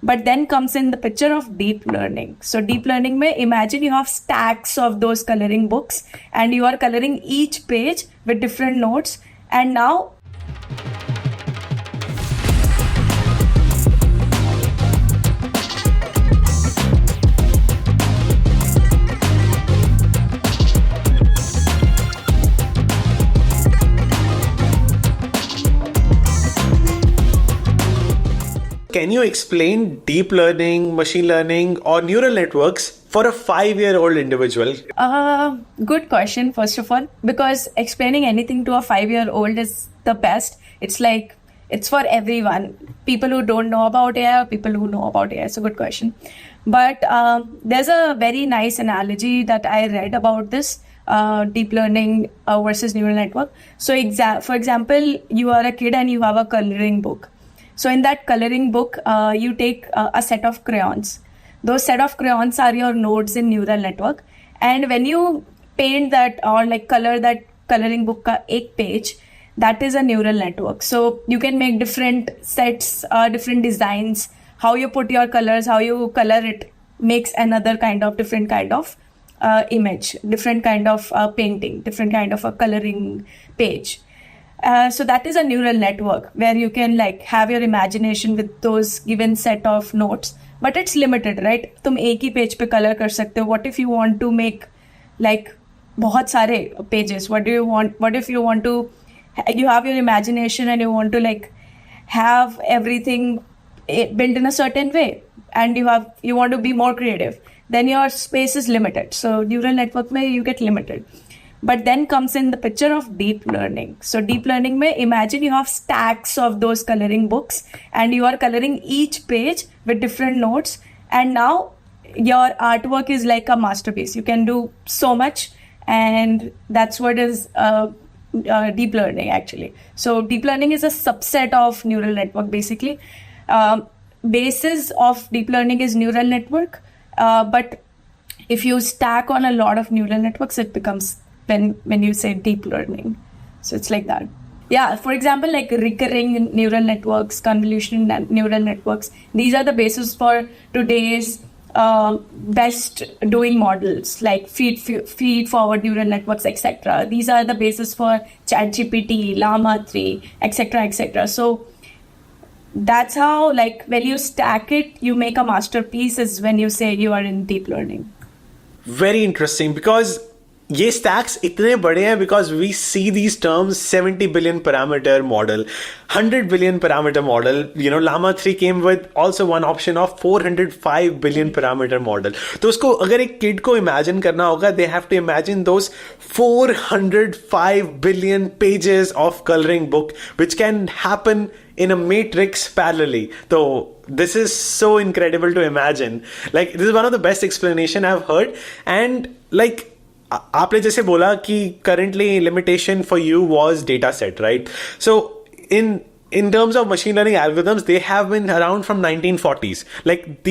But then comes in the picture of deep learning. So deep learning mein, imagine you have stacks of those coloring books and you are coloring each page with different notes. And now Can you explain deep learning, machine learning, or neural networks for a 5-year-old individual? Good question, first of all, because explaining anything to a 5-year-old is the best. It's like, it's for everyone. People who don't know about AI, or people who know about AI. It's a good question. But there's a very nice analogy that I read about this. Deep learning versus neural network. So for example, you are a kid and you have a coloring book. So in that coloring book, you take a set of crayons. Those set of crayons are your nodes in neural network. And when you paint that or like color that coloring book ka ek page, that is a neural network. So you can make different sets, different designs. How you put your colors, how you color it makes another different kind of image, different kind of painting, different kind of a coloring page. So that is a neural network where you can like have your imagination with those given set of notes, but it's limited, right? तुम एक ही page पे color कर सकते हो. What if you want to make like बहुत सारे pages? What do you want? What if you want to, you have your imagination and you want to like have everything built in a certain way, and you want to be more creative, then your space is limited. So neural network mein you get limited. But then comes in the picture of deep learning. So deep learning mein imagine you have stacks of those coloring books and you are coloring each page with different notes, and now your artwork is like a masterpiece. You can do so much, and that's what is deep learning actually. So deep learning is a subset of neural network basically. Basis of deep learning is neural network, but if you stack on a lot of neural networks, it becomes when you say deep learning. So it's like that. Yeah, for example, like recurring neural networks, convolutional neural networks, these are the basis for today's best doing models like feed forward neural networks, etc. These are the basis for ChatGPT, Llama 3, etc., etc. So that's how, like, when you stack it, you make a masterpiece, is when you say you are in deep learning. Very interesting, because ये stacks इतने बड़े हैं because we see these terms 70 billion parameter model, 100 billion parameter model. You know, Llama 3 came with also one option of 405 billion parameter model. तो उसको अगर एक kid को imagine करना होगा, they have to imagine those 405 billion pages of coloring book, which can happen in a matrix parallelly. So this is so incredible to imagine. Like, this is one of the best explanation I've heard. And like, आपने जैसे बोला कि currently limitation for you was data set, right? So in terms of machine learning algorithms, they have been around from 1940s. Like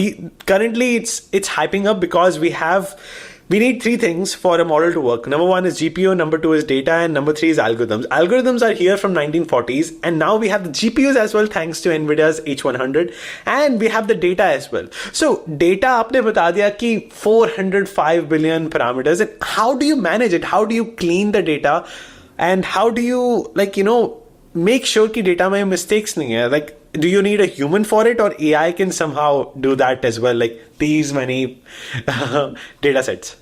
currently it's hyping up because we need three things for a model to work. Number one is GPU, number two is data, and number three is algorithms. Algorithms are here from 1940s, and now we have the GPUs as well, thanks to NVIDIA's H100, and we have the data as well. So data, आपने बता दिया कि 405 billion parameters, and how do you manage it? How do you clean the data? And how do you, like, you know, make sure कि data में mistakes नहीं है? Like, do you need a human for it, or AI can somehow do that as well? Like these many data sets.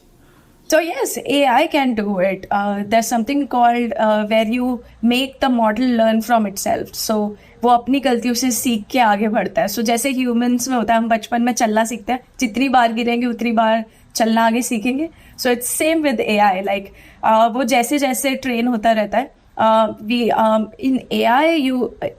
So yes, AI can do it. There's something called where you make the model learn from itself. So वो अपनी गलतियों से सीख के आगे बढ़ता है. So जैसे humans में होता है, हम बचपन में चलना सीखते हैं, जितनी बार गिरेंगे उतनी बार चलना आगे सीखेंगे. So it's same with AI. Like वो जैसे जैसे train होता रहता है. In AI,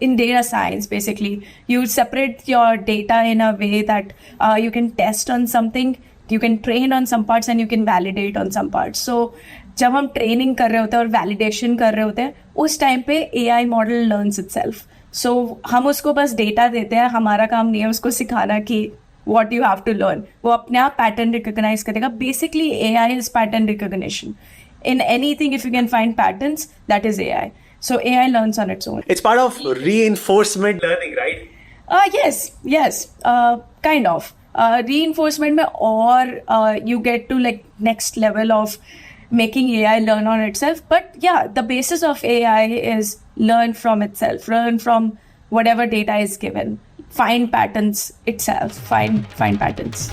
in data science, basically, you separate your data in a way that you can test on something, you can train on some parts, and you can validate on some parts. So, जब हम training कर रहे होते हैं और validation कर रहे होते हैं, उस time पे AI model learns itself. So, हम उसको बस data देते हैं, हमारा काम नहीं है उसको सिखाना कि what you have to learn. वो अपने आप pattern recognize करेगा. Basically, AI is pattern recognition. In anything, if you can find patterns, that is AI. So AI learns on its own. It's part of reinforcement learning, right? Yes. kind of. Reinforcement mein or you get to like next level of making AI learn on itself. But yeah, the basis of AI is learn from itself, learn from whatever data is given, find patterns itself, find patterns.